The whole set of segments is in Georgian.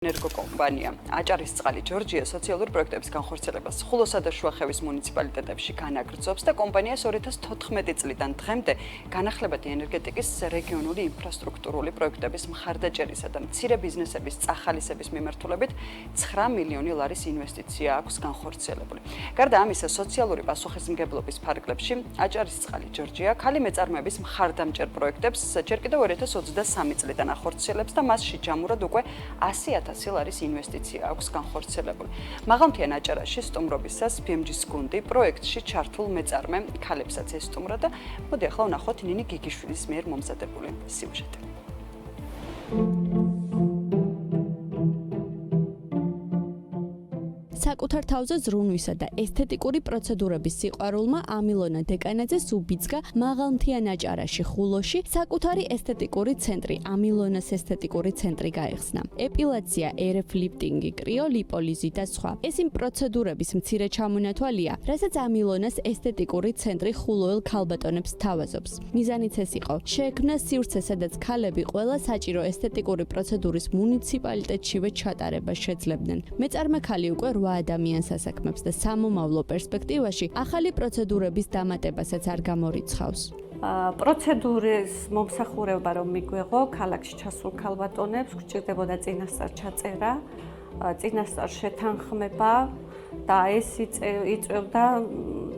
ენერგოკომპანია აჭარისწყალი ჯორჯია სოციალური პროექტების განხორციელებას ხულოსა და შუახევის მუნიციპალიტეტებში განაგრძობს და კომპანიას 2014 წლიდან დღემდე განახლებადი ენერგეტიკის რეგიონული ინფრასტრუქტურული პროექტების მხარდაჭერისა და მცირე ბიზნესების წახალისების მიმართულებით 9 მილიონი ლარის ინვესტიცია აქვს განხორციელებული. გარდა ამისა, სოციალური პასუხისმგებლობის ფარგლებში აჭარისწყალი ჯორჯია ქალი მეწარმეების მხარდამჭერ პროექტებს ჯერ კიდევ 2023 წლიდან ახორციელებს და მასში ჯამურად უკვე 100.000 ლარის ინვესტიცია აქვს განხორციელებული. მაღალმთიან აჭარაში სტუმრობისას BMG-ის გუნდი პროექტში ჩართულ მეწარმე ქალებსაც ესტუმრა და მოდი ახლა ვნახოთ ნინი გიგიშვილის მიერ მომზადებული სიუჟეტი. საკუთარ თავზე ზრუნვისა და ესთეტიკური პროცედურების სიყვარულმა ამილონა დეკანაძეს უბიძგა მაღალმთიან აჭარაში ხულოში საკუთარი ესთეტიკური ცენტრი ამილონას ესთეტიკური ცენტრი გაიხსნა. ეპილაცია, RF ლიფტინგი, კრიოლიპოლიზი და სხვა. ეს იმ პროცედურების მცირე ჩამონათვალია, რასაც ამილონას ესთეტიკური ცენტრი ხულოელ ქალბატონებს თავაზობს. მიზანიც ეს იყო, შეექმნა სივრცე, სადაც ქალები ყველა საჭირო ესთეტიკური პროცედურის მუნიციპალიტეტშივე ჩატარებას შეძლებდნენ. მეწარმე ქალი უკვე 8 ადამიანს ასაქმებს და სამომავლო პერსპექტივაში ახალი პროცედურების დამატებასაც არ გამორიცხავს. პროცედურის მომსახურება რომ მიგვეღო, ქალაქში ჩასულ ქალბატონებს გვჭირდებოდა წინასწარ ჩაწერა, წინასწარ შეთანხმება და ეს იწვევდა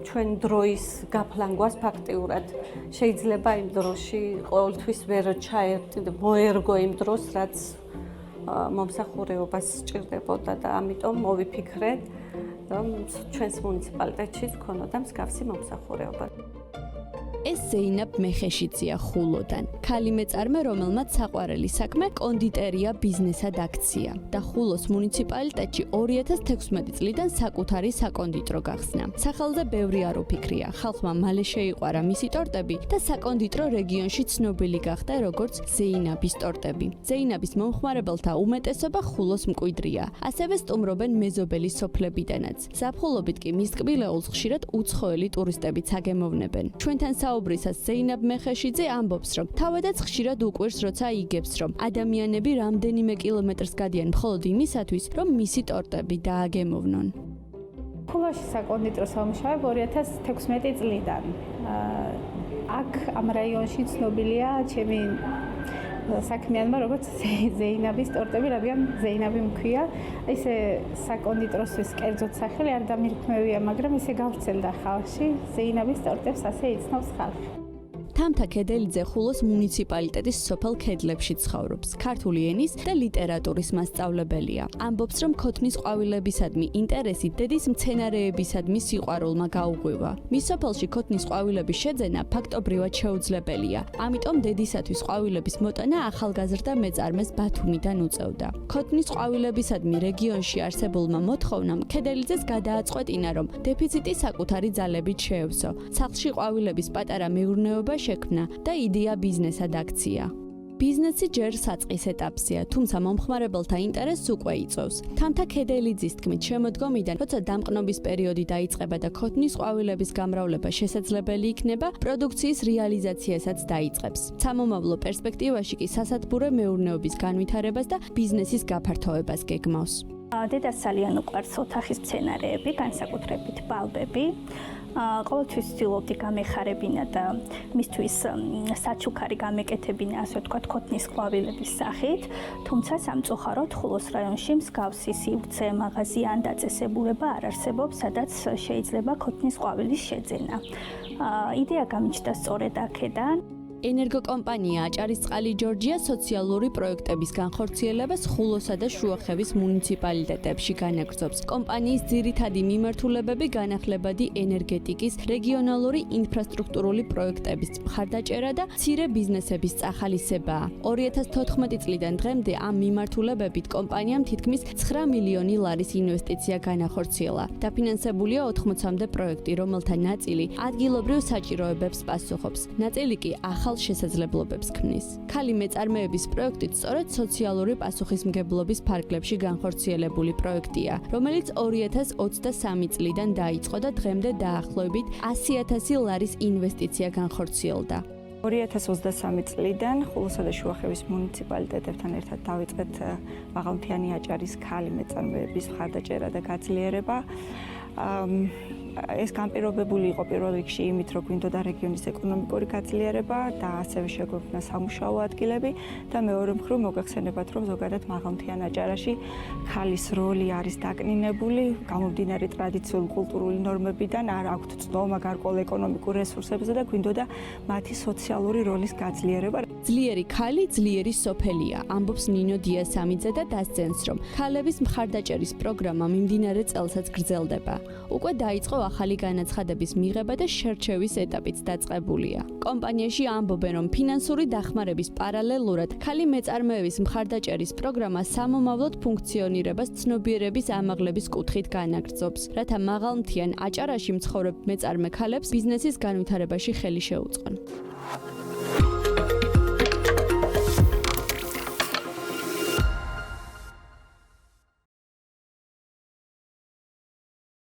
ჩვენ დროის გაფლანგვას ფაქტიურად. შეიძლება იმ დროში ყოველთვის ვერ მოერგო იმ დროს, რაც მომსახურებას სჭირდებოდა და ამიტომ მოვიფიქრეთ, რომ ჩვენს მუნიციპალიტეტშიც ქონოდა მსგავსი მომსახურება. ეს ზეინაბ მეხეშიცია ხულოდან. ქალი მეწარმე, რომელმაც საყვარელი საქმე კონდიტერია ბიზნესად აქცია და ხულოს მუნიციპალიტეტში 2016 წლიდან საკუთარი საკონდიტრო გახსნა. სახელზე ბევრი არ უფიქრია. ხალხმა მალე შეიყვარა მისი ტორტები და საკონდიტრო რეგიონში ცნობილი გახდა როგორც ზეინაბის ტორტები. ზეინაბის მომხმარებელთა უმეტესობა ხულოს მკვიდრია. ასევე სტუმრობენ მეზობელი სოფლებიდანაც. ზაფხულობით კი მის კბილეულს ხშირად უცხოელი ტურისტებიც აგემოვნებენ. ჩვენთან საუბრისას ზეინაბ მეხეშიძე ამბობს, რომ თავადაც ხშირად უყვირს, როცა იგებს, რომ ადამიანები რამდენიმე კილომეტრს გადიან მხოლოდ იმისათვის, რომ მისი ტორტები დააგემოვნონ. ხულოში საკონდიტრო სამუშაოებ 2016 წლიდან. აქ ამ რაიონში ცნობილია ჩემი საქმიანობა, როგორც ზეინაბის ტორტები, რადგან ზეინაბი მქვია. ესე საკონდიტროსთვის კერძოდ სახელი არ დამირქმევია, მაგრამ ესე გავრცელდა ხალხში. ზეინაბის ტორტებს ასე იცნობს ხალხი. თამთა ქედელიძე ხულოს მუნიციპალიტეტის სოფელ ქედლებში ცხოვრობს. ქართული ენის და ლიტერატურის მასწავლებელია. ამბობს, რომ ქოთნის ყვავილებისადმი ინტერესი დედის მცენარეებისადმი სიყვარულმა გაუღვივა. მის სოფელში ქოთნის ყვავილების შეძენა ფაქტობრივად შეუძლებელია. ამიტომ დედისათვის ყვავილების მოტანა ახალგაზრდა მეწარმეს ბათუმიდან უწევდა. ქოთნის ყვავილებისადმი რეგიონში არსებულმა მოთხოვნამ ქედელიძეს გადააწყვეტინა, რომ დეფიციტი საკუთარი ძალებით შეევსო. სახლში ყვავილების პატარა მეურნეობა შექმნა და იდეა ბიზნესად აქცია. ბიზნესი ჯერ საწყის ეტაპზეა, თუმცა მომხმარებელთა ინტერესს უკვე იწვევს. თამთა ქედელიძის თქმით, შემოდგომიდან, როცა დამყნობის პერიოდი დაიწყება და ქოთნის ყვავილების გამრავლება შესაძლებელი იქნება, პროდუქციის რეალიზაციასაც დაიწყებს. სამომავლო პერსპექტივაში კი სასათბურე მეურნეობის განვითარებას და ბიზნესის გაფართოებას გეგმავს. დედას ძალიან უყვარს ოთახის მცენარეები, განსაკუთრებით ბალბები. ყოველთვის ვცდილობდი გამეხარებინა და მისთვის საჩუქარი გამეკეთებინა, ასე ვთქვათ, ქოთნის ყვავილების სახით, თუმცა სამწუხაროდ ხულოს რაიონში მსგავსი სივრცე, მაღაზი ან დაწესებულება არ არსებობს, სადაც შეიძლება ქოთნის ყვავილის შეძენა. იდეა გამიჩნდა სწორედ აქედან. ენერგოკომპანია აჭარისწყალი ჯორჯია სოციალური პროექტების განხორციელებას ხულოსა და შუახევის მუნიციპალიტეტებში განაგრძობს. კომპანიის ძირითადი მიმართულებები განახლებადი ენერგეტიკის, რეგიონალური ინფრასტრუქტურული პროექტების მხარდაჭერა და მცირე ბიზნესების წახალისებაა. 2014 წლიდან დღემდე ამ მიმართულებებით კომპანიამ თითქმის 9 მილიონი ლარის ინვესტიცია განახორციელა. დაფინანსებულია 80-მდე პროექტი, რომელთა ნაწილი ადგილობრივ საჭიროებებს პასუხობს. ნაწილი კი ახალ შესაძლებლობებს ქმნის. ქალი მეწარმეების პროექტით სწორედ სოციალური პასუხისმგებლობის ფარგლებში განხორციელებული პროექტია, რომელიც 2023 წლიდან დაიწყო და დღემდე დაახლოებით 100.000 ლარის ინვესტიცია განხორციელდა. 2023 წლიდან ხულოსა და შუახევის მუნიციპალიტეტებთან ერთად დავიწყეთ მაღალმთიანი აჭარის ქალი მეწარმეების მხარდაჭერა და გაძლიერება. ეს განპირობებული იყო პირველ რიგში იმით, რომ გვინდოდა რეგიონის ეკონომიკური გაძლიერება და ასევე შეგვექმნა სამუშაო ადგილები და მეორე მხრივ მოგახსენებათ, რომ ზოგადად მაღალმთიან აჭარაში ქალის როლი არის დაკნინებული, გამომდინარე ტრადიციული კულტურული ნორმებიდან არ აქვთ ცნობა გარკვეულ ეკონომიკურ რესურსებზე და გვინდოდა მათი სოციალური როლის გაძლიერება. ძლიერი ქალი, ძლიერი სოფელია, ამბობს ნინო დიასამიძე და დასძენს, რომ ქალების მხარდაჭერის პროგრამა მიმდინარე წელსაც გრძელდება. უკვე დაიწყო ახალი განაცხადების მიღება და შერჩევის ეტაპიც დაწყებულია. კომპანიაში ამბობენ, რომ ფინანსური დახმარების პარალელურად ქალი მეწარმეების მხარდაჭერის პროგრამა სამომავლოდ ფუნქციონირებას ცნობიერების ამაღლების კუთხით განაგრძობს, რათა მაღალმთიან აჭარაში მცხოვრებ მეწარმე ქალებს ბიზნესის განვითარებაში ხელი შეუწყონ.